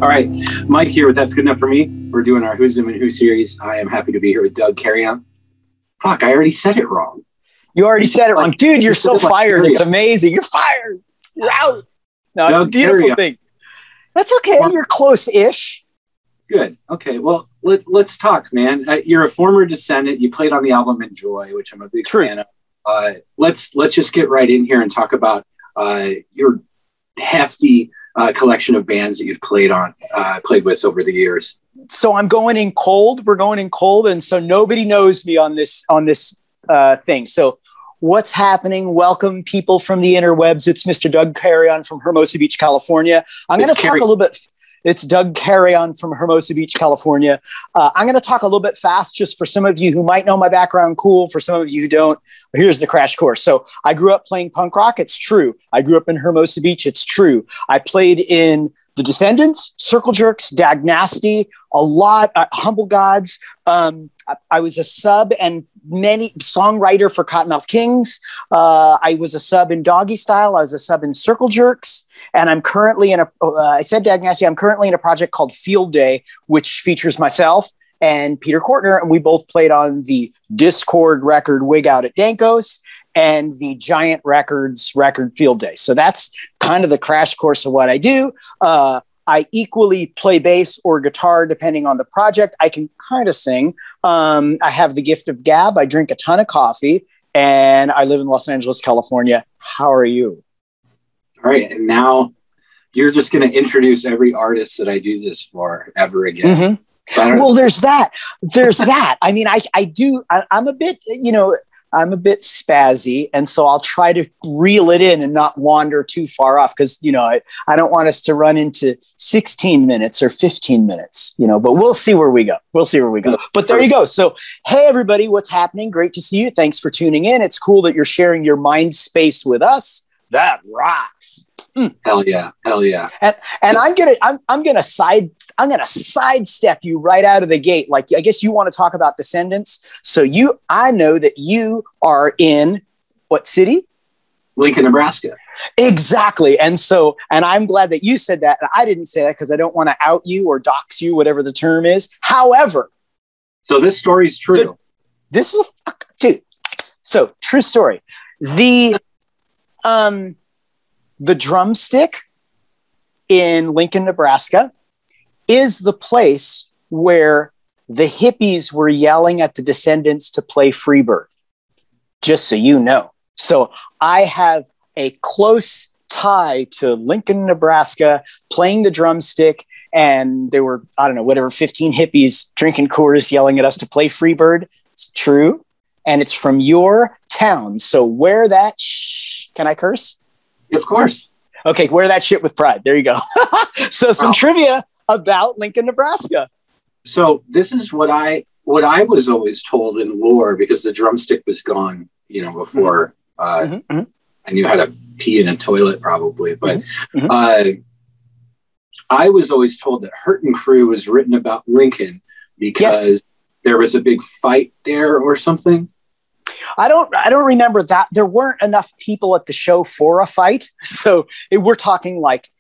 All right, Mike here with That's Good Enough for Me. We're doing our Who's Zoomin' Who series. I am happy to be here with Doug Carrion. Fuck, I already said it wrong. You already said it wrong. Dude, you're so fired. It's amazing. You're fired. You're out. No, it's a beautiful thing. That's okay. You're close-ish. Good. Okay, well, let's talk, man. You're a former Descendant. You played on the album Enjoy, which I'm a big fan of. Let's just get right in here and talk about your hefty collection of bands that you've played with over the years. So I'm going in cold. We're going in cold, and so nobody knows me on this thing. So what's happening? Welcome, people from the interwebs. It's Mr. Doug Carrion from Hermosa Beach, California. I'm going to talk a little bit. It's Doug Carrion from Hermosa Beach, California. I'm going to talk a little bit fast, just for some of you who might know my background. Cool. For some of you who don't, here's the crash course. So I grew up playing punk rock. It's true. I grew up in Hermosa Beach. It's true. I played in the Descendents, Circle Jerks, Dag Nasty, a lot, Humble Gods. I was a sub and many songwriter for Kottonmouth Kings. I was a sub in Doggystyle. I was a sub in Circle Jerks. And I'm currently I said Dag Nasty, I'm currently in a project called Field Day, which features myself and Peter Kortner. And we both played on the Discord record Wig Out at Dankos and the Giant Records record Field Day. So that's kind of the crash course of what I do. I equally play bass or guitar, depending on the project. I can kind of sing. I have the gift of gab. I drink a ton of coffee, and I live in Los Angeles, California. How are you? All right. And now you're just going to introduce every artist that I do this for ever again. Mm-hmm. Well, there's that. There's that. I mean, I'm a bit, I'm a bit spazzy. And so I'll try to reel it in and not wander too far off because, I don't want us to run into 16 minutes or 15 minutes, but we'll see where we go. But there you go. So, hey, everybody, what's happening? Great to see you. Thanks for tuning in. It's cool that you're sharing your mind space with us. That rocks. Hell yeah. And I'm gonna sidestep you right out of the gate. Like, I guess you want to talk about Descendents. So I know that you are in what city? Lincoln, Nebraska. Exactly. And I'm glad that you said that. And I didn't say that because I don't want to out you or dox you, whatever the term is. However, so this story's true. Dude. So true story. The Drumstick in Lincoln, Nebraska is the place where the hippies were yelling at the Descendents to play Freebird, just so you know. So I have a close tie to Lincoln, Nebraska, playing the Drumstick, and there were, 15 hippies drinking Coors yelling at us to play Freebird. It's true. And it's from your town. So wear that can I curse? Of course. Okay, wear that shit with pride. There you go. So some trivia about Lincoln, Nebraska. So this is what I was always told in lore, because the Drumstick was gone, before I knew how to pee in a toilet probably. But I was always told that Hurtin' Crew was written about Lincoln because there was a big fight there or something. I don't remember that. There weren't enough people at the show for a fight. So we're talking like,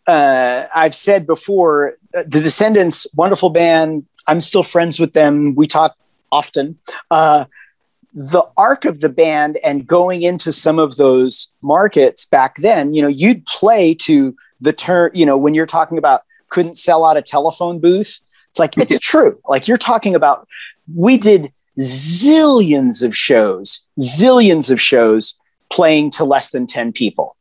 I've said before, the Descendents, wonderful band. I'm still friends with them. We talk often. The arc of the band and going into some of those markets back then, you'd play to the turn, when you're talking about couldn't sell out a telephone booth. It's like, it's true. Like you're talking about, we did zillions of shows playing to less than 10 people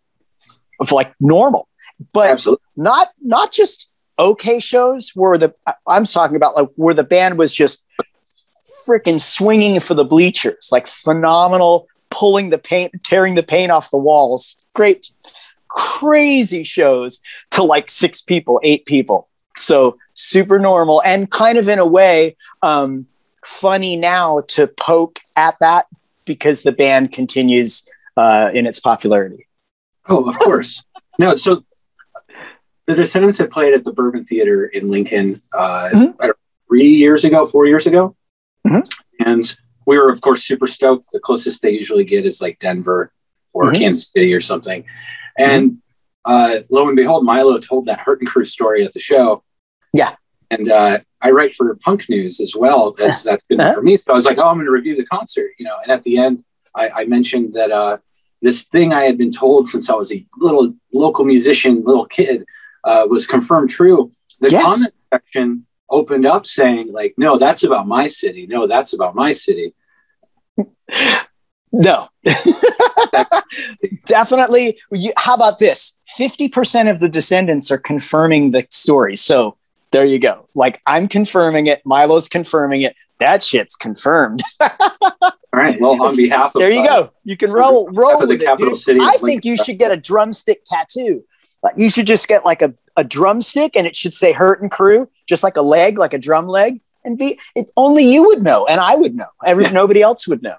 of like normal, but absolutely not just okay shows where I'm talking about like where the band was just freaking swinging for the bleachers, like phenomenal, pulling the paint, tearing the paint off the walls. Great, crazy shows to like 6 people, 8 people. So super normal and kind of in a way, funny now to poke at that because the band continues in its popularity. Oh, of course. No, so the Descendents had played at the Bourbon Theater in Lincoln 4 years ago. And we were, of course, super stoked. The closest they usually get is like Denver or Kansas City or something. And lo and behold, Milo told that Hurtin' Crew story at the show. Yeah. And I write for Punk News as well, as that's good for me. So I was like, oh, I'm going to review the concert, and at the end, I mentioned that this thing I had been told since I was a little local musician, little kid, was confirmed true. The comment section opened up saying, like, no, that's about my city. No, that's about my city. No. Definitely. How about this? 50% of the Descendents are confirming the story. So there you go. Like, I'm confirming it. Milo's confirming it. That shit's confirmed. All right. Well, on behalf of there you go. You can roll with the capital it, city. I think you should get a drumstick tattoo. Like, you should just get like a drumstick, and it should say Hurtin' Crew, just like a leg, like a drum leg, and only you would know, and I would know. Nobody else would know.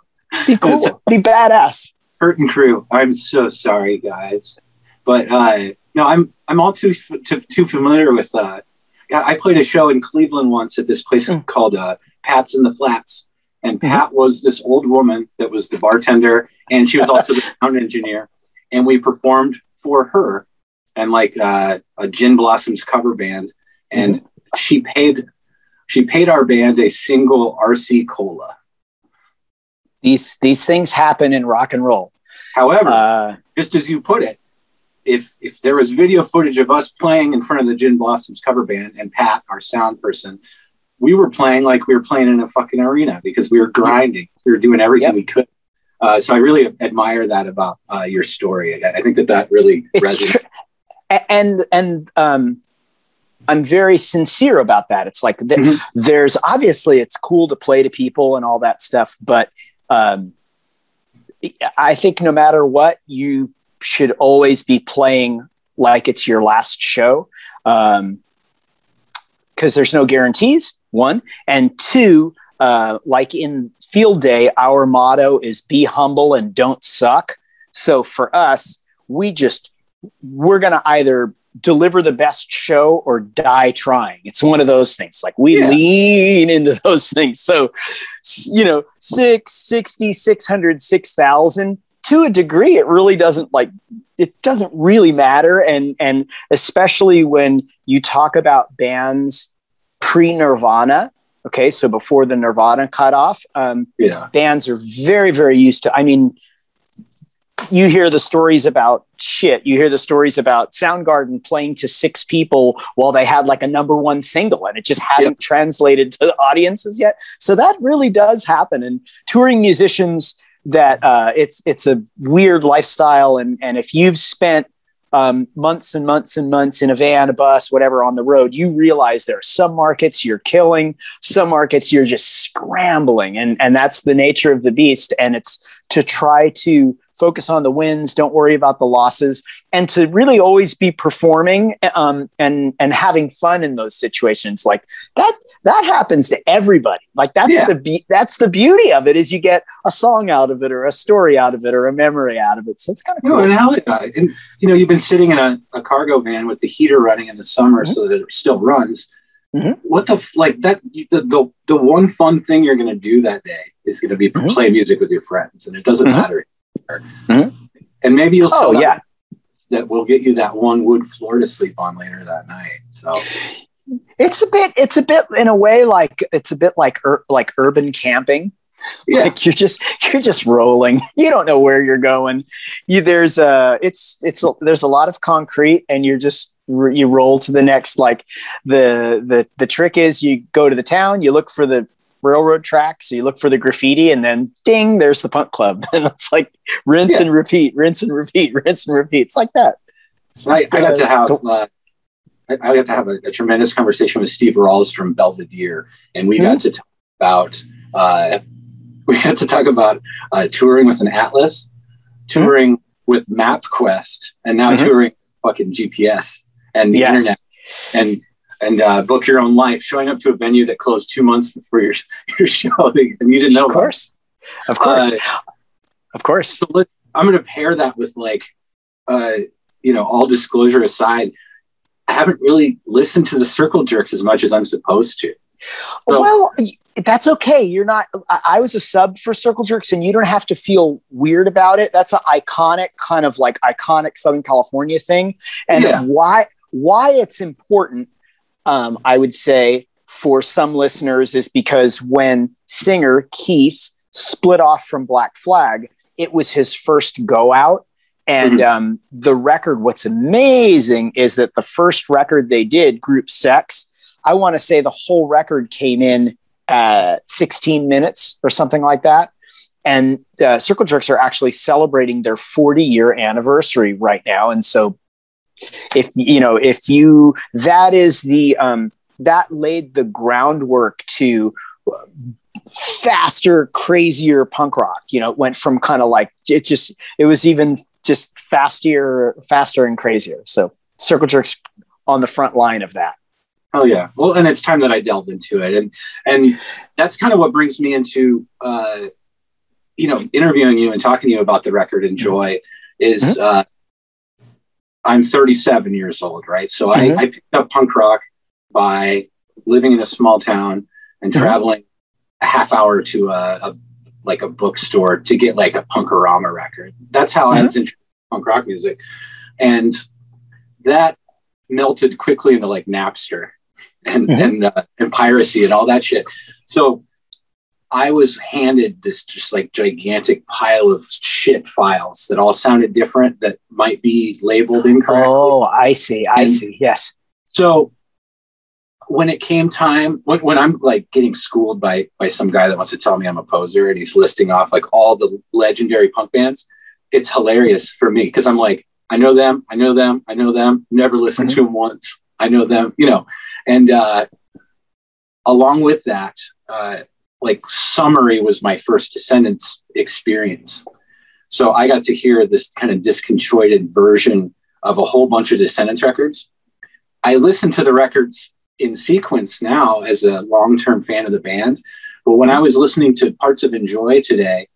Be cool. Be badass. Hurtin' Crew. I'm so sorry, guys, but no, I'm all too familiar with. I played a show in Cleveland once at this place called Pat's in the Flats. And Pat was this old woman that was the bartender, and she was also the sound engineer. And we performed for her and like a Gin Blossoms cover band. And she paid our band a single RC Cola. These things happen in rock and roll. However, just as you put it, if there was video footage of us playing in front of the Gin Blossoms cover band and Pat, our sound person, we were playing like we were playing in a fucking arena because we were grinding. We were doing everything we could. So I really admire that about your story. I think that really resonates. And I'm very sincere about that. It's like there's obviously it's cool to play to people and all that stuff, but I think no matter what, you should always be playing like it's your last show. Because there's no guarantees, one. And two, like in Field Day, our motto is be humble and don't suck. So for us, we're going to either deliver the best show or die trying. It's one of those things. Like we lean into those things. So, 660, 600, 6,000, to a degree, it really doesn't really matter. And especially when you talk about bands pre-Nirvana, okay, so before the Nirvana cutoff, bands are very, very used to, I mean, you hear the stories about You hear the stories about Soundgarden playing to 6 people while they had like a #1 single, and it just hadn't translated to the audiences yet. So that really does happen. And touring musicians, that it's a weird lifestyle. And if you've spent months and months and months in a van, a bus, whatever, on the road, you realize there are some markets you're killing, some markets you're just scrambling. And that's the nature of the beast. And it's to try to focus on the wins, don't worry about the losses, and to really always be performing and having fun in those situations. Like that happens to everybody. Like that's the beauty of it, is you get a song out of it, or a story out of it, or a memory out of it. So it's kind of cool. And you've been sitting in a cargo van with the heater running in the summer so that it still runs. What the one fun thing you're going to do that day is going to be play music with your friends, and it doesn't matter. And maybe you'll sell that will get you that one wood floor to sleep on later that night. So it's a bit in a way like urban camping. Yeah. Like you're just rolling. You don't know where you're going. There's a lot of concrete, and you roll to the next. Like the trick is you go to the town, you look for the railroad tracks, so you look for the graffiti, and then ding, there's the punk club. And it's like rinse and repeat. It's like that. I got to have a tremendous conversation with Steve Rawls from Belvedere, and we got to talk about touring with an Atlas, touring with MapQuest, and now touring fucking GPS and the internet, and book your own life, showing up to a venue that closed 2 months before your show, and you didn't know. Of course. So I'm going to pair that with all disclosure aside, I haven't really listened to the Circle Jerks as much as I'm supposed to. So, well, That's okay. You're not, I was a sub for Circle Jerks, and you don't have to feel weird about it. That's an iconic kind of like iconic Southern California thing. And why it's important, I would say, for some listeners is because when singer Keith split off from Black Flag, it was his first go out. And the record, what's amazing is that the first record they did, Group Sex, I want to say the whole record came in 16 minutes or something like that. And Circle Jerks are actually celebrating their 40-year anniversary right now. And so that is that laid the groundwork to faster, crazier punk rock. It went from kind of like, it was even just faster and crazier. So Circle Jerks on the front line of that. Oh yeah. Well, and it's time that I delved into it. And that's kind of what brings me into, interviewing you and talking to you about the record Enjoy is, I'm 37 years old, right? So I picked up punk rock by living in a small town and traveling a half hour to a bookstore to get like a Punkorama record. That's how I was introduced to punk rock music. And that melted quickly into like Napster and piracy and all that shit. So I was handed this just like gigantic pile of shit files that all sounded different, that might be labeled incorrectly. Oh, I see. Yes. So when it came time, when I'm like getting schooled by some guy that wants to tell me I'm a poser and he's listing off like all the legendary punk bands, it's hilarious for me because I'm like, I know them, never listened to them once. I know them, and along with that, like Summary was my first Descendents experience. So I got to hear this kind of disconjointed version of a whole bunch of Descendents records. I listen to the records in sequence now as a long-term fan of the band. But when I was listening to parts of Enjoy today,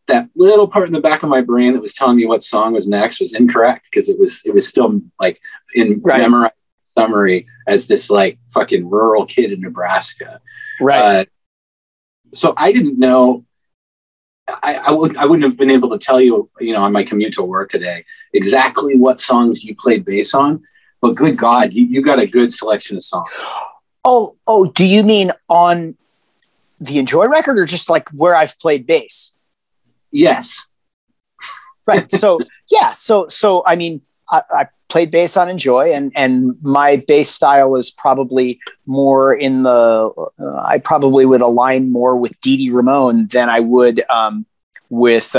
that little part in the back of my brain that was telling me what song was next was incorrect because it was still like in memorized Summary as this like fucking rural kid in Nebraska. Right. So I didn't know, I wouldn't have been able to tell you, on my commute to work today, exactly what songs you played bass on, but good God, you got a good selection of songs. Oh, do you mean on the Enjoy record or just like where I've played bass? Yes. Right. So, yeah. So, I mean, I played bass on Enjoy and my bass style is probably more in I probably would align more with Dee Dee Ramone than I would with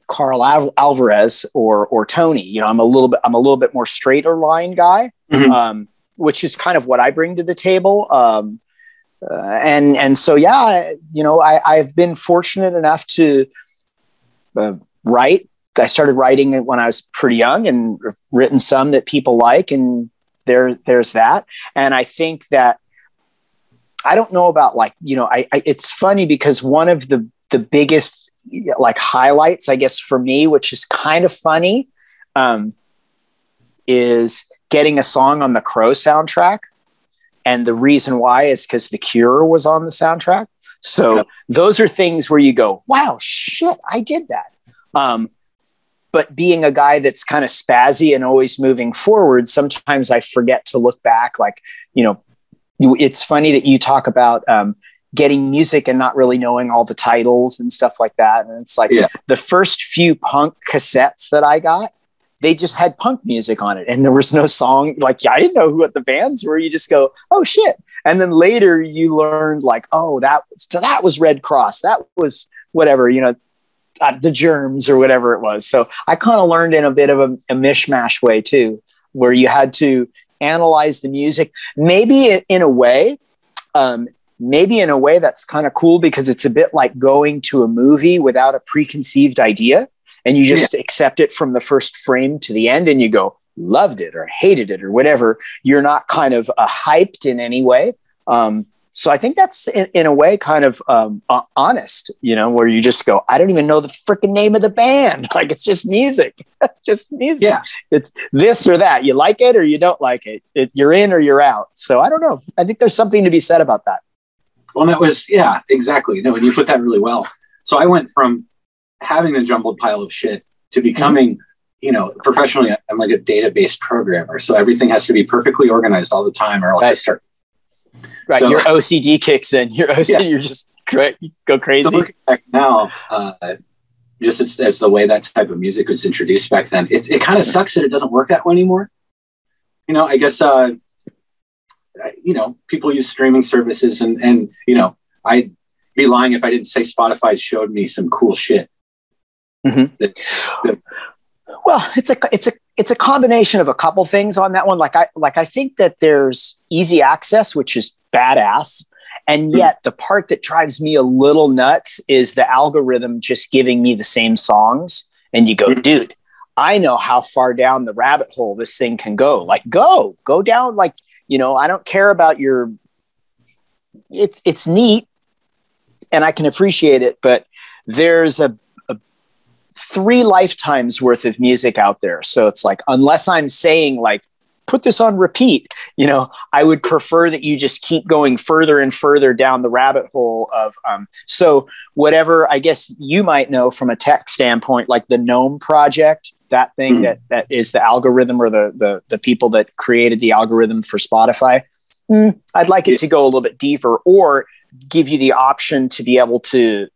Carl Alvarez or Tony. I'm a little bit more straighter line guy, which is kind of what I bring to the table. And so, yeah, I've been fortunate enough to write. I started writing when I was pretty young and written some that people like. And there's that. And I think that I don't know about like, it's funny because one of the biggest like highlights, I guess, for me, which is kind of funny, is getting a song on the Crow soundtrack. And the reason why is because The Cure was on the soundtrack. So those are things where you go, wow, shit, I did that. But being a guy that's kind of spazzy and always moving forward, sometimes I forget to look back. Like, it's funny that you talk about getting music and not really knowing all the titles and stuff like that. And it's like the first few punk cassettes that I got, they just had punk music on it. And there was no song. Like, I didn't know what the bands were. You just go, oh shit. And then later you learned like, oh, that was Red Cross. That was whatever, The Germs or whatever it was. So I kind of learned in a bit of a mishmash way too, where you had to analyze the music, maybe in a way that's kind of cool because it's a bit like going to a movie without a preconceived idea. And you just accept it from the first frame to the end and you go, loved it or hated it or whatever. You're not kind of hyped in any way. So I think that's in a way kind of honest, where you just go, I don't even know the freaking name of the band. Like, it's just music. Just music. Yeah. It's this or that. You like it or you don't like it. You're in or you're out. So I don't know. I think there's something to be said about that. Well, that was, yeah, exactly. No, and you put that really well. So I went from having a jumbled pile of shit to becoming, you know, professionally, I'm like a database programmer. So everything has to be perfectly organized all the time, or else I start. Right. So, your OCD kicks in. Your OCD, you're just great. You go crazy. So looking back now, just as the way that type of music was introduced back then, it kind of sucks that it doesn't work that way anymore. You know, I guess, you know, people use streaming services and, you know, I'd be lying if I didn't say Spotify showed me some cool shit. Well, it's a combination of a couple things on that one. Like I think that there's easy access, which is badass. And yet the part that drives me a little nuts is the algorithm just giving me the same songs. And you go, dude, I know how far down the rabbit hole this thing can go. Like, go down. Like, you know, I don't care about your, it's neat and I can appreciate it, but there's a 3 lifetimes worth of music out there. So it's like, unless I'm saying like, put this on repeat, you know, I would prefer that you just keep going further and further down the rabbit hole of, so whatever, I guess you might know from a tech standpoint, like the GNOME project, that thing that is the algorithm or the people that created the algorithm for Spotify. I'd like it to go a little bit deeper or give you the option to be able to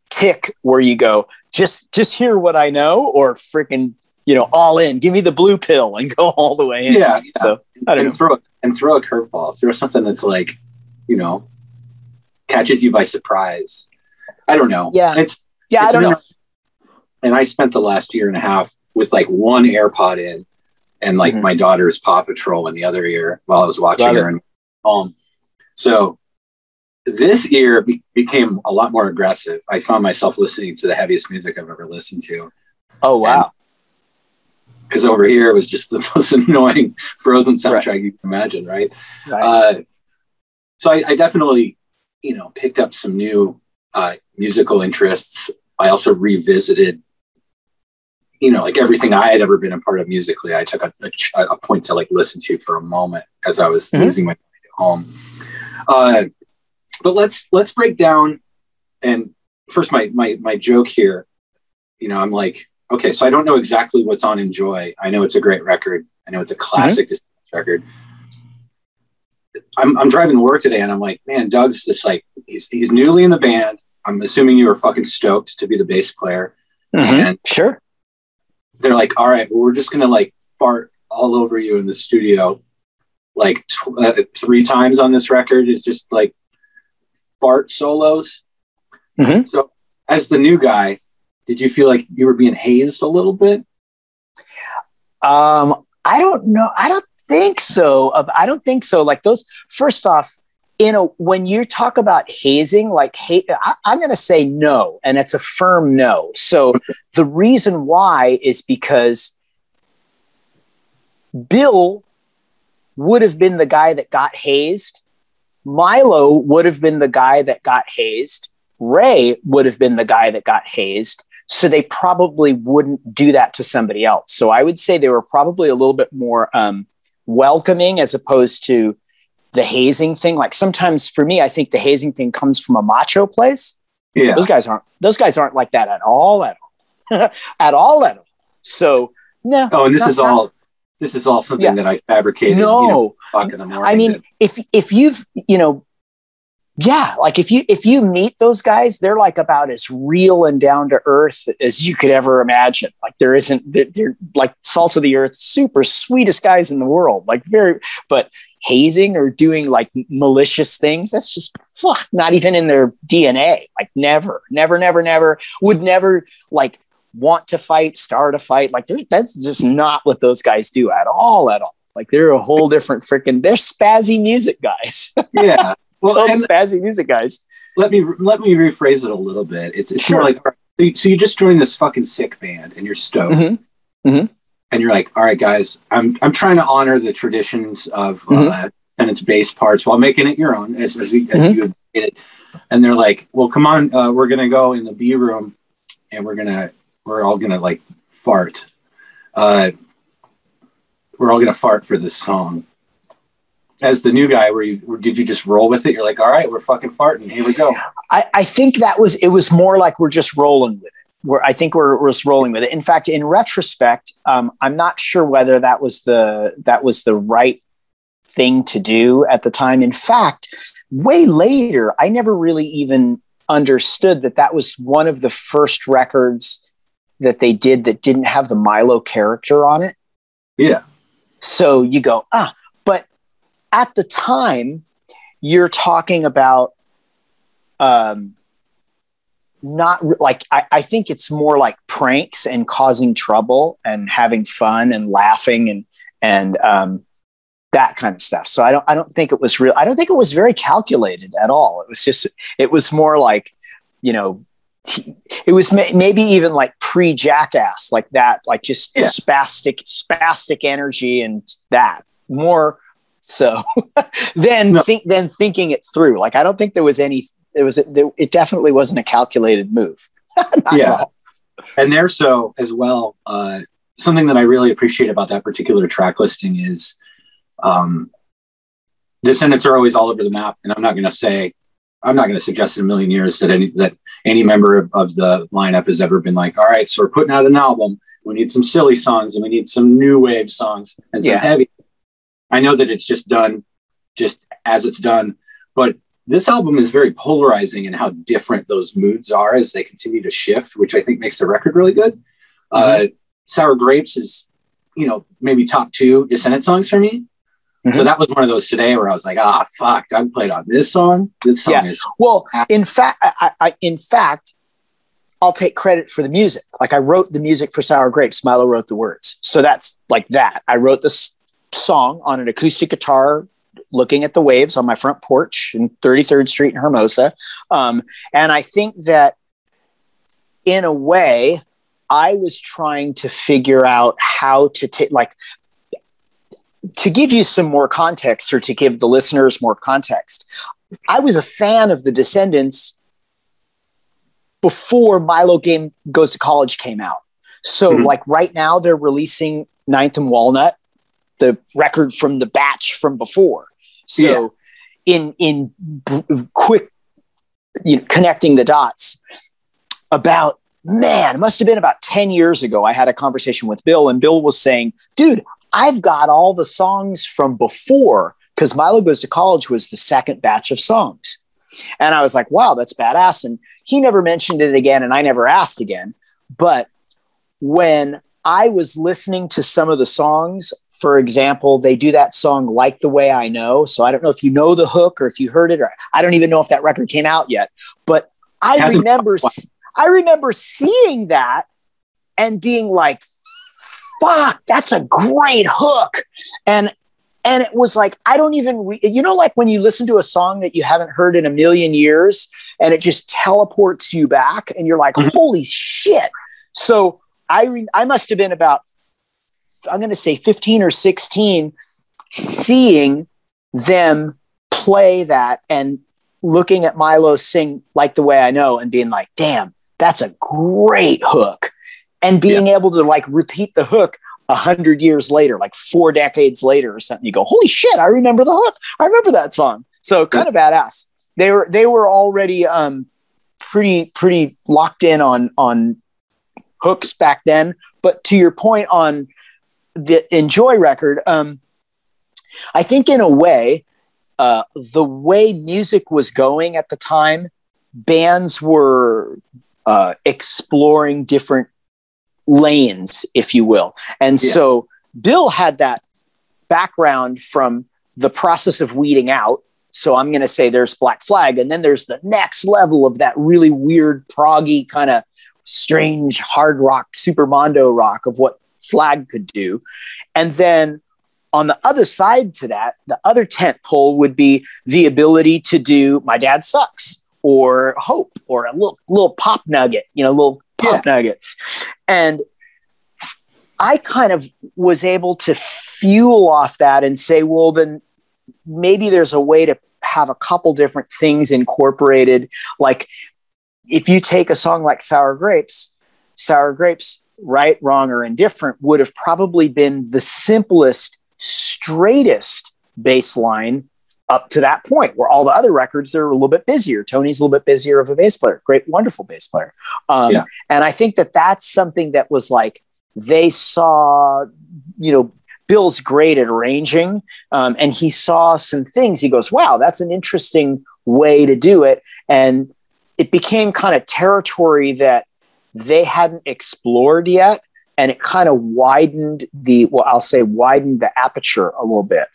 tick where you go, just hear what I know, or freaking, you know, all in, give me the blue pill and go all the way in. Yeah. So I don't know. Throw a curveball, throw something that's like, you know, catches you by surprise. I don't know. Yeah. I don't know. And I spent the last year and a half with like one AirPod in and like my daughter's Paw Patrol in the other ear while I was watching her in home. So this year became a lot more aggressive. I found myself listening to the heaviest music I've ever listened to. Oh, wow. Because over here it was just the most annoying Frozen soundtrack you can imagine, right? So I definitely, you know, picked up some new musical interests. I also revisited, you know, like everything I had ever been a part of musically. I took a point to like listen to for a moment as I was losing my mind at home. But let's break down. And first, my joke here, you know, I'm like, okay, so I don't know exactly what's on Enjoy. I know it's a great record. I know it's a classic record. I'm driving to work today and I'm like, man, Doug's just like, he's newly in the band. I'm assuming you were fucking stoked to be the bass player. And sure. They're like, all right, well, we're just going to like fart all over you in the studio. Like 3 times on this record is just like fart solos. So as the new guy, did you feel like you were being hazed a little bit? I don't know. I don't think so. Like those, first off, when you talk about hazing, like I'm going to say no, and it's a firm no. So the reason why is because Bill would have been the guy that got hazed. Milo would have been the guy that got hazed. Ray would have been the guy that got hazed. So they probably wouldn't do that to somebody else. So I would say they were probably a little bit more welcoming as opposed to the hazing thing. Like sometimes for me, I think the hazing thing comes from a macho place. Yeah. Those guys aren't like that at all. At all. So no. Oh, and this is all something that I fabricated. No, you know, o'clock in the morning. I mean, if you've, you know, like if you meet those guys, they're like about as real and down to earth as you could ever imagine. Like they're like salt of the earth, super sweetest guys in the world. Like but hazing or doing like malicious things, that's just not even in their DNA. Like never would never like want to fight, start a fight. Like that's just not what those guys do at all. Like they're a whole different they're spazzy music guys. Yeah. Well, spazzy music guys. Let me rephrase it a little bit. It's sure. More like, so you just joined this fucking sick band and you're stoked. And you're like, all right, guys, I'm trying to honor the traditions of Descendents bass parts while making it your own, as you did it. And they're like, well, come on, we're gonna go in the B room and we're all gonna like fart. We're all gonna fart for this song. as the new guy, did you just roll with it? You're like, all right, we're fucking farting. Here we go. I think it was more like we're just rolling with it. I think we're just rolling with it. In fact, in retrospect, I'm not sure whether that was the right thing to do at the time. In fact, way later, I never really even understood that was one of the first records that they did that didn't have the Milo character on it. Yeah. So you go, but at the time you're talking about, not like, I think it's more like pranks and causing trouble and having fun and laughing and that kind of stuff. So I don't think it was real. I don't think it was very calculated at all. It was more like, it was maybe even like pre-Jackass, like that, like just spastic energy and that more so than thinking it through. Like, I don't think there was any, it definitely wasn't a calculated move. Yeah. And there, so as well, something that I really appreciate about that particular track listing is, Descendents are always all over the map. And I'm not going to suggest in a million years that any member of the lineup has ever been like, all right, so we're putting out an album. We need some silly songs and we need some new wave songs and some heavy. I know that it's just done just as it's done, but this album is very polarizing in how different those moods are as they continue to shift, which I think makes the record really good. Mm-hmm. Sour Grapes is, maybe top 2 Descendant songs for me. Mm-hmm. So that was one of those today where I was like, fuck, I played on this song. This song is well. In fact, I'll take credit for the music. Like, I wrote the music for Sour Grapes. Milo wrote the words. So that's like that. I wrote this song on an acoustic guitar, looking at the waves on my front porch in 33rd Street in Hermosa. And I think that in a way, I was trying to figure out how to take, to give you some more context, or to give the listeners more context. I was a fan of the Descendents before Milo Goes to College came out. So like right now they're releasing Ninth and Walnut, the record from the batch from before. So in quick, connecting the dots, it must have been about 10 years ago, I had a conversation with Bill, and Bill was saying, dude, I've got all the songs from before, because Milo Goes to College was the second batch of songs. And I was like, wow, that's badass. And he never mentioned it again, and I never asked again. But when I was listening to some of the songs, for example, they do that song Like the Way I Know. So I don't know if you know the hook or if you heard it, or I don't even know if that record came out yet. But I remember seeing that and being like, fuck, that's a great hook. And it was like, I don't even, like when you listen to a song that you haven't heard in a million years and it just teleports you back and you're like, holy shit. So I must have been about, I'm going to say 15 or 16, seeing them play that and looking at Milo sing Like the Way I Know and being like, damn, that's a great hook. And being able to like repeat the hook 100 years later, like 4 decades later or something, you go, holy shit, I remember the hook. I remember that song. So kind of badass. They were already pretty locked in on hooks back then. But to your point on the Enjoy record, I think in a way, the way music was going at the time, bands were exploring different lanes, if you will. And so Bill had that background from the process of weeding out. So I'm going to say there's Black Flag, and then there's the next level of that really weird, proggy kind of strange hard rock, super mondo rock of what Flag could do. And then on the other side to that, the other tent pole would be the ability to do My Dad Sucks or Hope or a little pop nugget, little pop nuggets. And I kind of was able to fuel off that and say, well, then maybe there's a way to have a couple different things incorporated. Like if you take a song like Sour Grapes, Right, Wrong, or Indifferent would have probably been the simplest, straightest bass line up to that point, where all the other records, they're a little bit busier. Tony's a little bit busier of a bass player, great, wonderful bass player. And I think that that's something that was like, they saw, you know, Bill's great at arranging, and he saw some things. He goes, wow, that's an interesting way to do it. And it became kind of territory that they hadn't explored yet. And it kind of widened widened the aperture a little bit.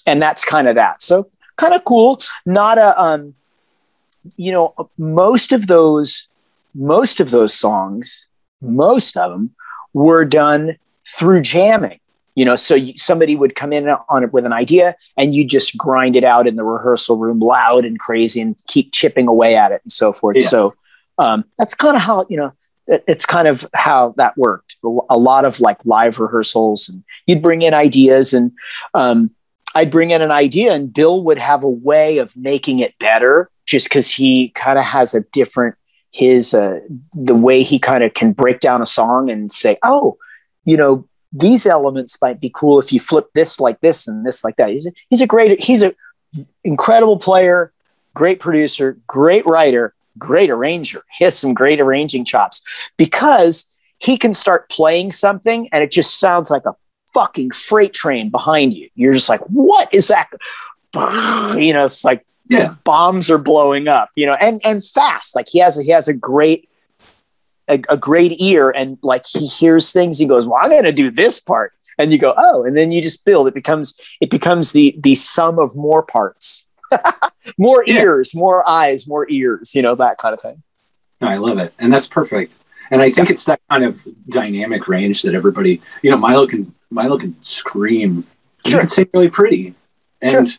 And that's kind of that. So kind of cool. Not a, you know, most of those songs, most of them were done through jamming, you know, so somebody would come in on it with an idea and you just grind it out in the rehearsal room loud and crazy and keep chipping away at it and so forth. Yeah. So that's kind of how, you know, it's kind of how that worked. A lot of like live rehearsals, and you'd bring in ideas, and I'd bring in an idea and Bill would have a way of making it better just because he kind of has a different, the way he kind of can break down a song and say, oh, you know, these elements might be cool if you flip this like this and this like that. He's a incredible player, great producer, great writer, great arranger. He has some great arranging chops because he can start playing something and it just sounds like a fucking freight train behind you. You're just like, what is that? You know, it's like bombs are blowing up, you know, and fast. Like he has a great ear, and like he hears things. He goes, well, I'm going to do this part. And you go, oh, and then you just build. It becomes the sum of more parts, more ears, more eyes, more ears, you know, that kind of thing. No, I love it. And that's perfect. And I think it's that kind of dynamic range that everybody, you know, Milo can scream. Sure. He can sing really pretty. And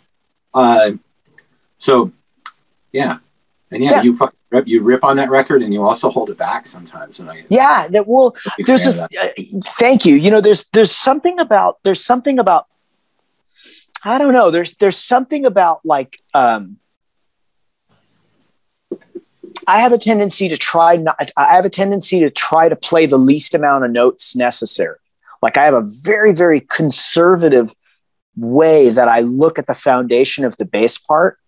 so, yeah. And you rip on that record, and you also hold it back sometimes. And there's this, thank you. You know, there's something about, I don't know. There's something about like, I have a tendency to try to play the least amount of notes necessary. Like I have a very, very conservative way that I look at the foundation of the bass part.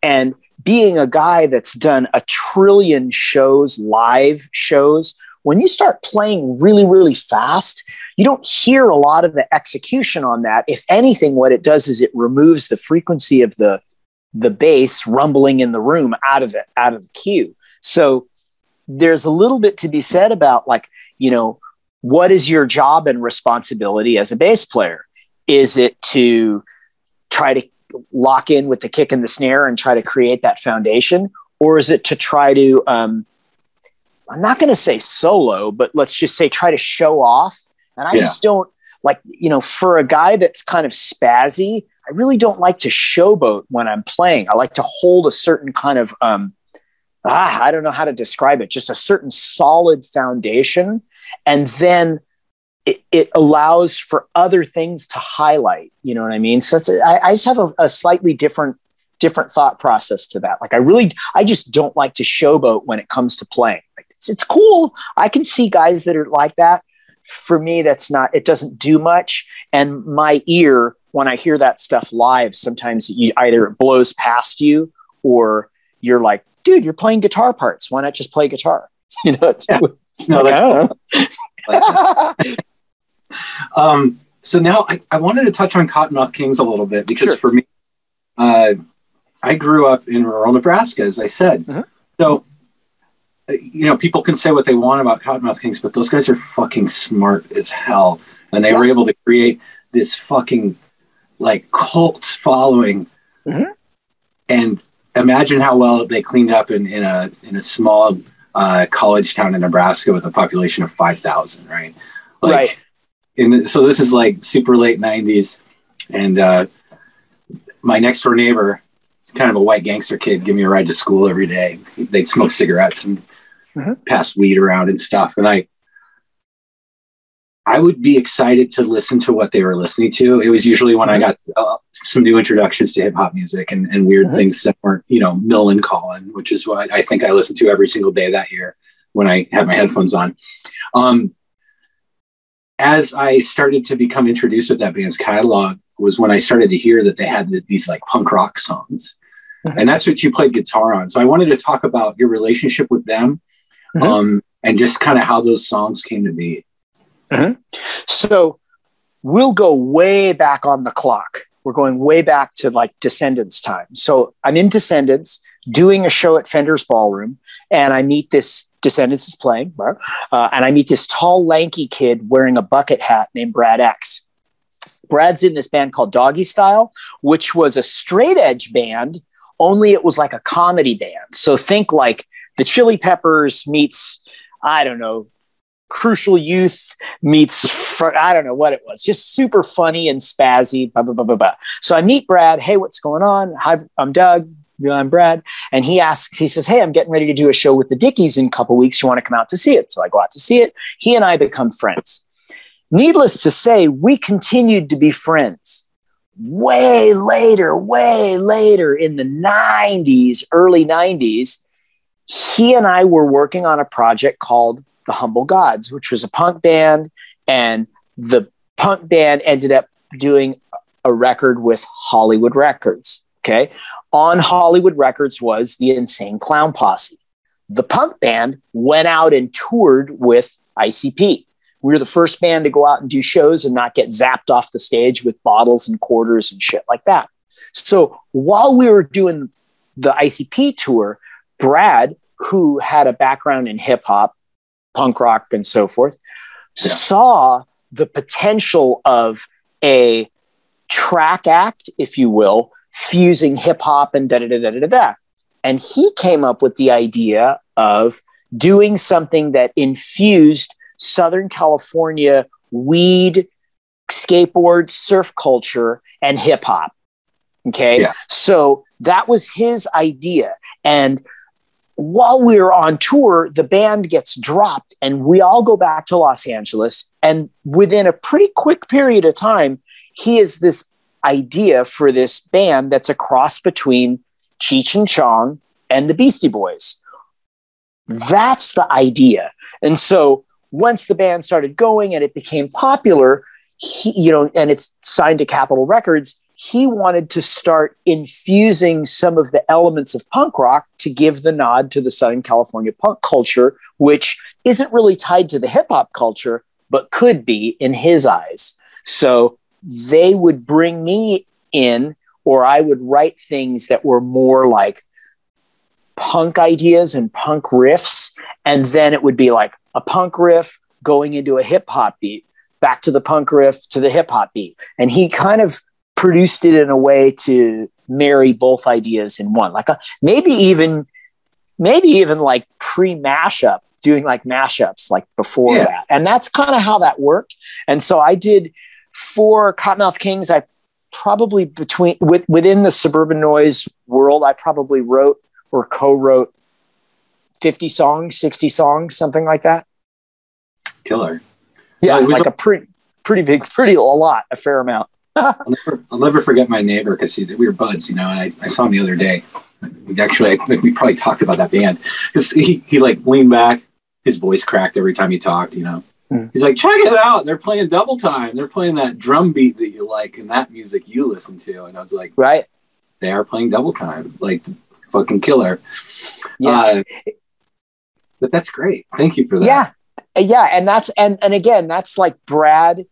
And being a guy that's done a trillion shows, live shows, when you start playing really, really fast, you don't hear a lot of the execution on that. If anything, what it does is it removes the frequency of the bass rumbling in the room out of the cue. So there's a little bit to be said about like, you know, what is your job and responsibility as a bass player? Is it to try to lock in with the kick and the snare and try to create that foundation? Or is it to try to, I'm not going to say solo, but let's just say try to show off. And I just don't like, you know, for a guy that's kind of spazzy, I really don't like to showboat when I'm playing. I like to hold a certain kind of, I don't know how to describe it, just a certain solid foundation. And then it allows for other things to highlight, you know what I mean? So I just have a slightly different thought process to that. Like I just don't like to showboat when it comes to playing. Like it's cool. I can see guys that are like that. For me, it doesn't do much. And my ear, when I hear that stuff live, sometimes either it blows past you or you're like, dude, you're playing guitar parts. Why not just play guitar? You know? Yeah. No, that's cool. So now I wanted to touch on Kottonmouth Kings a little bit because for me, I grew up in rural Nebraska, as I said. Mm-hmm. So, you know, people can say what they want about Kottonmouth Kings, but those guys are fucking smart as hell. And they were able to create this fucking like cult following. Mm-hmm. And imagine how well they cleaned up in a small college town in Nebraska with a population of 5,000, right? Like, so this is like super late 90s. And my next door neighbor, kind of a white gangster kid, give me a ride to school every day. They'd smoke cigarettes and pass weed around and stuff. And I would be excited to listen to what they were listening to. It was usually when I got some new introductions to hip hop music and weird things that weren't, you know, Millencolin, which is what I think I listened to every single day that year when I had my headphones on. As I started to become introduced with that band's catalog, was when I started to hear that they had these like punk rock songs. And that's what you played guitar on. So I wanted to talk about your relationship with them, and just kind of how those songs came to be. So we'll go way back on the clock. We're going way back to like Descendents time. So I'm in Descendents doing a show at Fender's Ballroom, and I meet this Descendents is playing, and I meet this tall, lanky kid wearing a bucket hat named Brad X. Brad's in this band called Doggystyle, which was a straight edge band, only it was like a comedy band. So think like the Chili Peppers meets, I don't know, Crucial Youth meets, I don't know what it was, just super funny and spazzy, blah, blah, blah, blah, blah. So I meet Brad. Hey, what's going on? Hi, I'm Doug. I'm Brad. And he says, hey, I'm getting ready to do a show with the Dickies in a couple weeks. You want to come out to see it? So I go out to see it. He and I become friends. Needless to say, we continued to be friends way later in the 90s, early 90s. He and I were working on a project called The Humble Gods, which was a punk band. And the punk band ended up doing a record with Hollywood Records. Okay. On Hollywood Records was the Insane Clown Posse. The punk band went out and toured with ICP. We were the first band to go out and do shows and not get zapped off the stage with bottles and quarters and shit like that. So while we were doing the ICP tour, Brad, who had a background in hip hop, punk rock, and so forth, saw the potential of a track act, if you will, fusing hip hop and da-da-da-da-da-da. And he came up with the idea of doing something that infused Southern California weed, skateboard, surf culture, and hip hop. Okay. Yeah. So that was his idea. And while we were on tour, the band gets dropped and we all go back to Los Angeles. And within a pretty quick period of time, he has this idea for this band that's a cross between Cheech and Chong and the Beastie Boys. That's the idea. And so once the band started going and it became popular, and it's signed to Capitol Records, he wanted to start infusing some of the elements of punk rock to give the nod to the Southern California punk culture, which isn't really tied to the hip hop culture, but could be in his eyes. So they would bring me in, or I would write things that were more like punk ideas and punk riffs. And then it would be like a punk riff going into a hip hop beat, back to the punk riff to the hip hop beat. And he kind of produced it in a way to marry both ideas in one, like maybe even like pre-mashup, doing like mashups like before that. And that's kind of how that worked. And so I did for Kottonmouth Kings, I probably within the Suburban Noise world, I probably wrote or co-wrote 50 songs, 60 songs, something like that. Killer. Yeah, like a fair amount. I'll never forget my neighbor because we were buds, and I saw him the other day. We probably talked about that band because he like leaned back, his voice cracked every time he talked, He's like, check it out. They're playing double time. They're playing that drum beat that you like and that music you listen to. And I was like, right. They are playing double time. Like fucking killer. Yeah. But that's great. Thank you for that. Yeah. Yeah. And that's, and again, that's like Brad.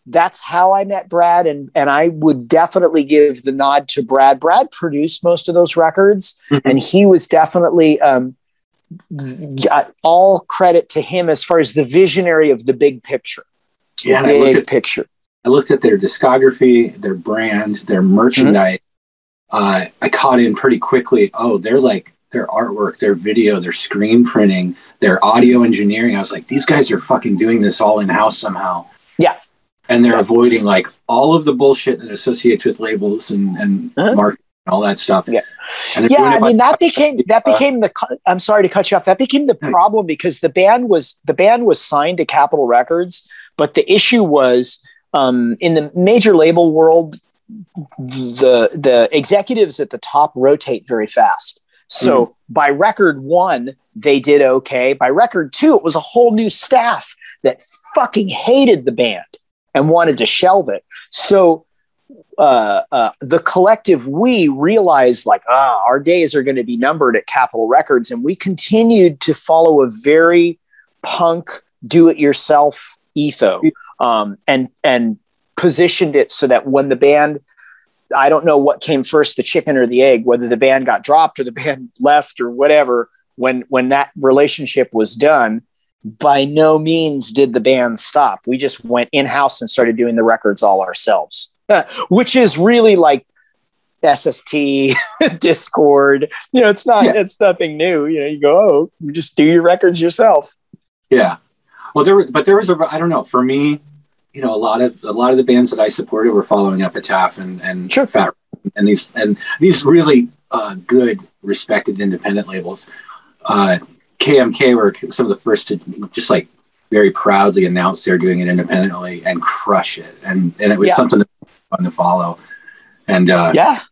That's how I met Brad. And I would definitely give the nod to Brad. Brad produced most of those records and he was definitely, all credit to him as far as the visionary of the big picture. Yeah, picture. I looked at their discography, their brand, their merchandise. I caught in pretty quickly. Oh, they're like their artwork, their video, their screen printing, their audio engineering. I was like, these guys are fucking doing this all in-house somehow. Yeah. And they're avoiding like all of the bullshit that associates with labels and marketing and all that stuff. Yeah. I mean, that became the, I'm sorry to cut you off. That became the problem because the band was signed to Capitol Records, but the issue was in the major label world, the executives at the top rotate very fast. So by record one, they did okay. By record two, it was a whole new staff that fucking hated the band and wanted to shelve it. So the collective we realized like, our days are going to be numbered at Capitol Records. And we continued to follow a very punk, do-it-yourself ethos, and positioned it so that when the band, I don't know what came first, the chicken or the egg, whether the band got dropped or the band left or whatever, when that relationship was done, by no means did the band stop. We just went in-house and started doing the records all ourselves, which is really like SST, Discord. It's nothing new. You go, you just do your records yourself. Yeah. Well, there was I don't know, for me, a lot of the bands that I supported were following Epitaph and Sure. Fat, and these really good, respected independent labels. KMK were some of the first to just like very proudly announce they're doing it independently and crush it. And it was something that was fun to follow. And yeah.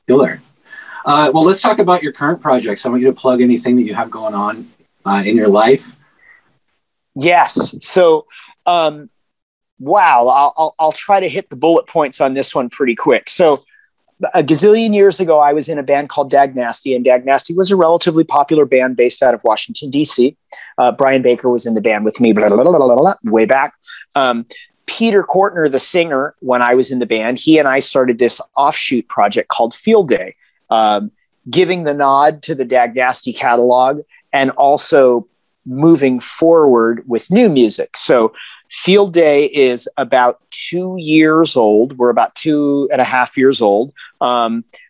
Killer. Well, let's talk about your current projects. I want you to plug anything that you have going on in your life. Yes. So, wow, I'll try to hit the bullet points on this one pretty quick. So a gazillion years ago, I was in a band called Dag Nasty, and Dag Nasty was a relatively popular band based out of Washington, D.C. Brian Baker was in the band with me way back. Peter Kortner, the singer, when I was in the band, he and I started this offshoot project called Field Day, giving the nod to the Dag Nasty catalog and also moving forward with new music. So Field Day is about 2 years old. We're about 2.5 years old.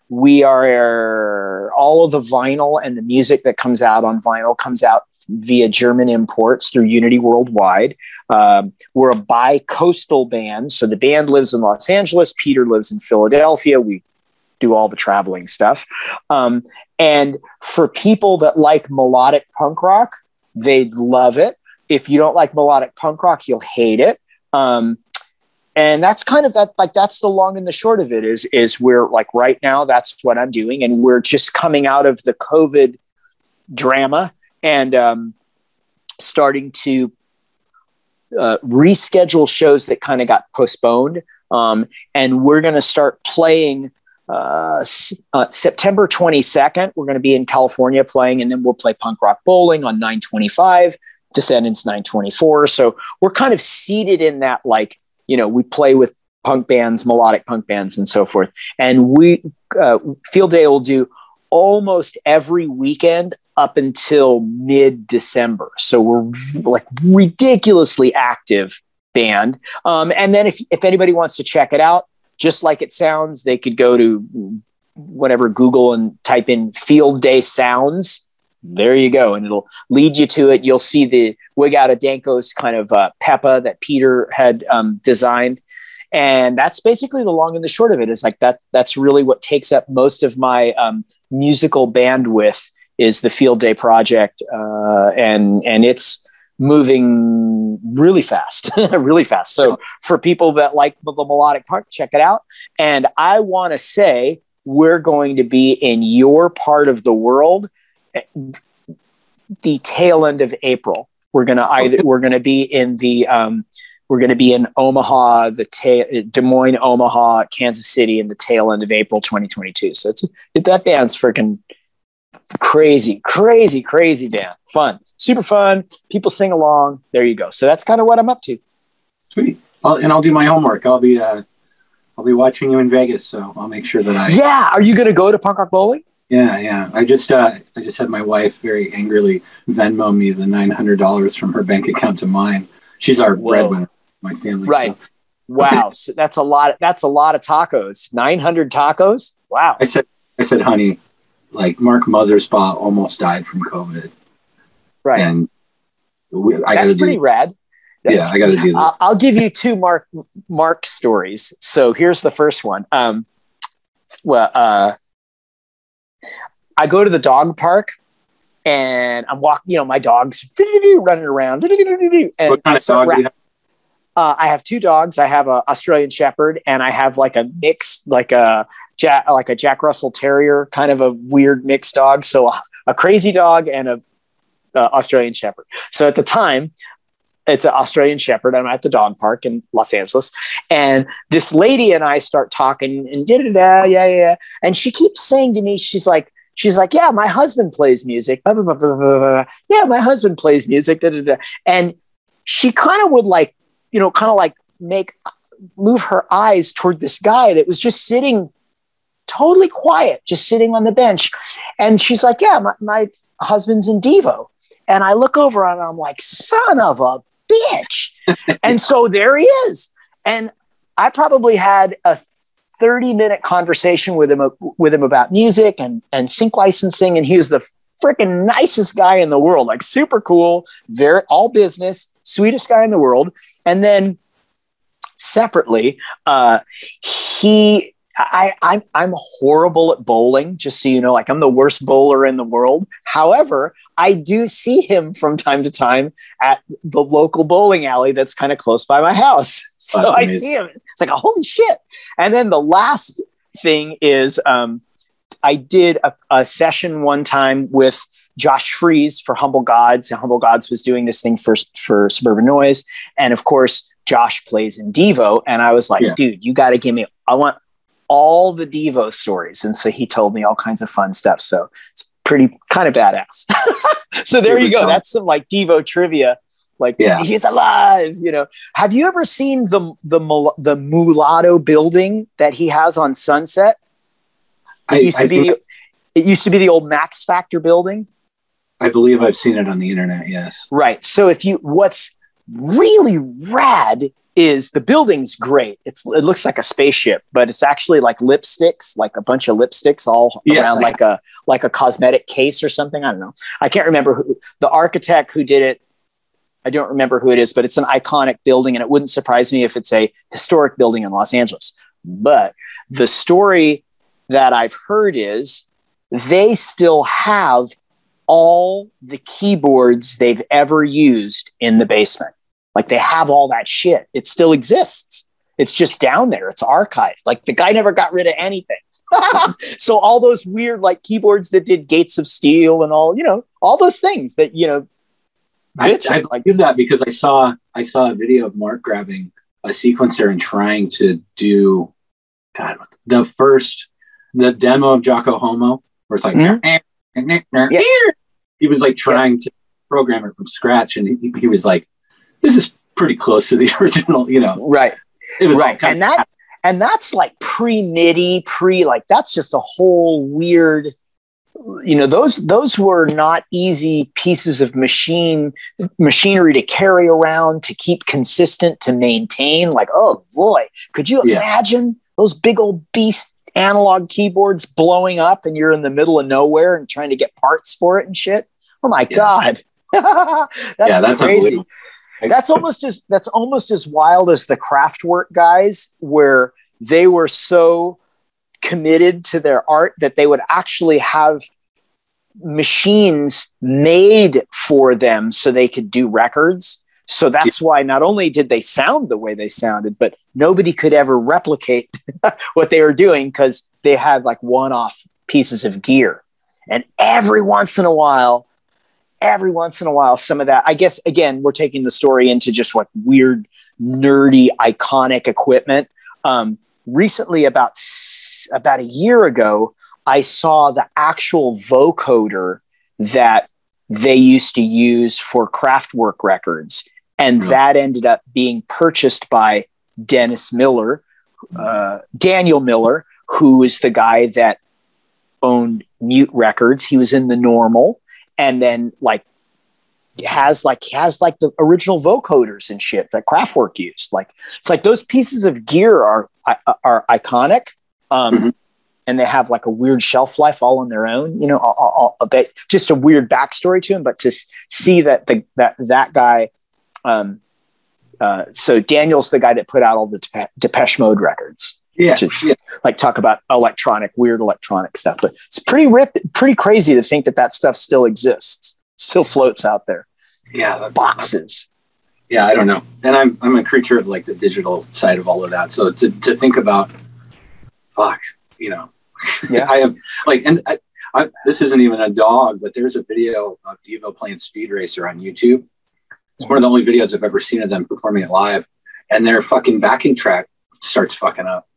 We are all of the vinyl and the music that comes out on vinyl comes out via German imports through Unity Worldwide. We're a bi-coastal band. So the band lives in Los Angeles. Peter lives in Philadelphia. We do all the traveling stuff. And for people that like melodic punk rock, they'd love it. If you don't like melodic punk rock, you'll hate it. And that's kind of that, like, that's the long and the short of it is we're like right now, that's what I'm doing. And we're just coming out of the COVID drama and starting to reschedule shows that kind of got postponed. And we're going to start playing September 22nd. We're going to be in California playing, and then we'll play Punk Rock Bowling on 9/25. Descendents 9/24. So we're kind of seated in that, like, we play with punk bands, melodic punk bands, and so forth. And we Field Day will do almost every weekend up until mid-December. So we're like ridiculously active band. And then if anybody wants to check it out, just like it sounds, they could go to whatever Google and type in Field Day Sounds. There you go. And it'll lead you to it. You'll see the Wig Out of Danko's kind of Peppa that Peter had designed. And that's basically the long and the short of it, is like that's really what takes up most of my musical bandwidth is the Field Day project. And it's moving really fast, really fast. So for people that like the melodic punk, check it out. And I want to say we're going to be in your part of the world the tail end of April. We're going to be in Omaha, Des Moines, Omaha, Kansas City in the tail end of April 2022. So that band's freaking crazy band. Fun, super fun. People sing along. There you go. So that's kind of what I'm up to. Sweet. I'll do my homework. I'll be watching you in Vegas, so I'll make sure that I. Yeah. Are you going to go to Punk Rock Bowling? Yeah. I just had my wife very angrily Venmo me the $900 from her bank account to mine. She's our breadwinner, my family. Right. So. Wow. So that's a lot of tacos. 900 tacos. Wow. I said, honey, like Mark Mothersbaugh almost died from COVID. Right. And that's pretty rad. I got to do this. I'll give you two Mark stories. So here's the first one. I go to the dog park and I'm walking, my dog's running around. And what kind of dog do you have? I have two dogs. I have an Australian Shepherd and I have like a mix, like a Jack Russell Terrier, kind of a weird mixed dog. So a crazy dog and a Australian Shepherd. So at the time, It's an Australian Shepherd. I'm at the dog park in Los Angeles. And this lady and I start talking and yeah. And she keeps saying to me, she's like, yeah, my husband plays music. Blah, blah, blah, blah, blah, blah. Yeah, my husband plays music. Da, da, da. And she kind of would like, you know, kind of like move her eyes toward this guy that was just sitting totally quiet, just sitting on the bench. And she's like, yeah, my husband's in Devo. And I look over and I'm like, son of a bitch. And so there he is. And I probably had a 30-minute conversation with him about music and sync licensing. And he was the freaking nicest guy in the world, like super cool, very all business, sweetest guy in the world. And then separately, I'm horrible at bowling, just so you know, like I'm the worst bowler in the world. However, I do see him from time to time at the local bowling alley that's kind of close by my house. So I see him. It's like, holy shit. And then the last thing is I did a session one time with Josh Freeze for Humble Gods. And Humble Gods was doing this thing for Suburban Noise. And of course, Josh plays in Devo. And I was like, dude, you got to give me, I want all the Devo stories. And so he told me all kinds of fun stuff. So it's pretty kind of badass. So there you go. That's some like Devo trivia. Like he's alive, you know. Have you ever seen the Mulatto building that he has on Sunset? It used to be the old Max Factor building. I believe I've seen it on the internet. Yes. Right. So what's really rad is the building's great. It looks like a spaceship, but it's actually like lipsticks, like a bunch of lipsticks all around like a cosmetic case or something. I don't know. I can't remember who the architect who did it. I don't remember who it is, but it's an iconic building, and it wouldn't surprise me if it's a historic building in Los Angeles. But the story that I've heard is they still have all the keyboards they've ever used in the basement. Like they have all that shit. It still exists. It's just down there. It's archived. Like the guy never got rid of anything. So all those weird like keyboards that did Gates of Steel and all, you know, all those things that, you know, I believe that because I saw a video of Mark grabbing a sequencer and trying to do the demo of Jocko Homo, where it's like he was like trying to program it from scratch, and he was like, "This is pretty close to the original," you know. Right. It was right, and that's like pre-MIDI, like that's just a whole weird. You know, those were not easy pieces of machinery to carry around, to keep consistent, to maintain. Like, oh boy, could you imagine those big old beast analog keyboards blowing up and you're in the middle of nowhere and trying to get parts for it and shit? Oh my God. That's crazy. That's almost as wild as the Kraftwerk guys, where they were so committed to their art that they would actually have machines made for them so they could do records. So that's why not only did they sound the way they sounded, but nobody could ever replicate what they were doing because they had like one-off pieces of gear. And every once in a while, some of that, I guess, again, we're taking the story into just what weird, nerdy, iconic equipment. Recently, about a year ago, I saw the actual vocoder that they used to use for Kraftwerk records. And that ended up being purchased by Daniel Miller, who is the guy that owned Mute Records. He was in the Normal, and then has the original vocoders and shit that Kraftwerk used. Like, it's like those pieces of gear are iconic. And they have like a weird shelf life all on their own, you know, a bit, just a weird backstory to him. But to see that that guy, so Daniel's the guy that put out all the Depeche Mode records. Like talk about weird electronic stuff. But it's pretty crazy to think that stuff still exists, still floats out there. Yeah, boxes. Yeah, I don't know. And I'm a creature of like the digital side of all of that. So to think about, you know. Yeah, I have this isn't even a dog, but there's a video of Devo playing Speed Racer on YouTube, It's one of the only videos I've ever seen of them performing it live, and their fucking backing track starts fucking up.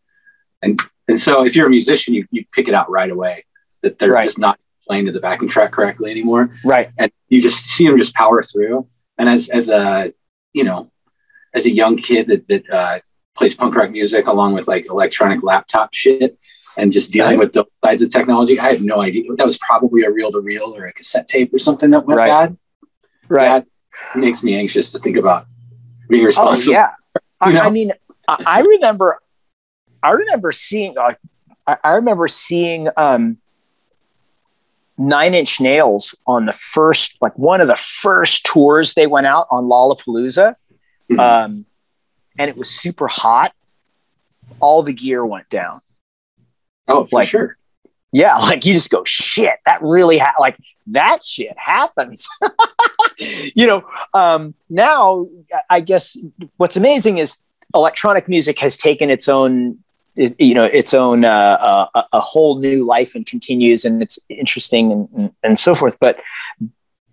And so if you're a musician, you pick it out right away that they're just not playing to the backing track correctly anymore. Right. And you just see them just power through. And as a young kid that plays punk rock music along with like electronic laptop shit and just dealing with those sides of technology, I had no idea. That was probably a reel-to-reel or a cassette tape or something that went bad. Right. That makes me anxious to think about being responsible. Oh, yeah. I mean, I remember seeing 9 Inch Nails on the first, like one of the first tours they went out on Lollapalooza. And it was super hot. All the gear went down. Oh, for sure. Yeah. Like you just go, shit, that really like that shit happens. Now I guess what's amazing is electronic music has taken its own a whole new life and continues, and it's interesting and so forth. But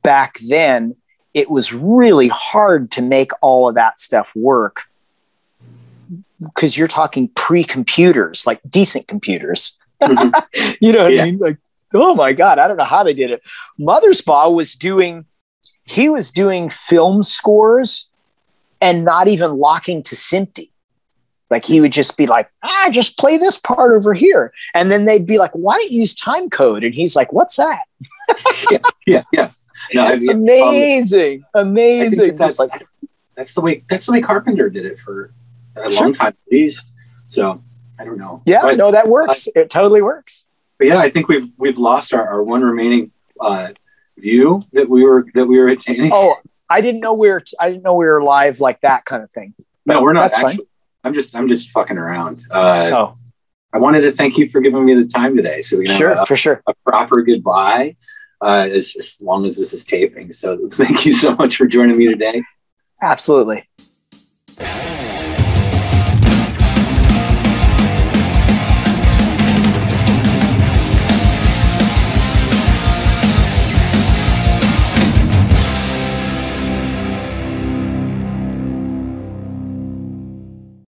back then it was really hard to make all of that stuff work because you're talking pre-computers, like decent computers. You know what I mean? Like, oh my God, I don't know how they did it. Mothersbaugh was doing film scores and not even locking to SMPTE. Like he would just be like, just play this part over here. And then they'd be like, why don't you use time code? And he's like, what's that? Yeah. No, amazing. That's the way Carpenter did it for a long time, at least. So I don't know. Yeah, no, that works. It totally works. But yeah, I think we've lost our one remaining view that we were attaining. Oh, I didn't know we were live like that kind of thing. But no, we're not. That's actually fine. I'm just fucking around. I wanted to thank you for giving me the time today, so we can have a proper goodbye as long as this is taping. So thank you so much for joining me today. Absolutely.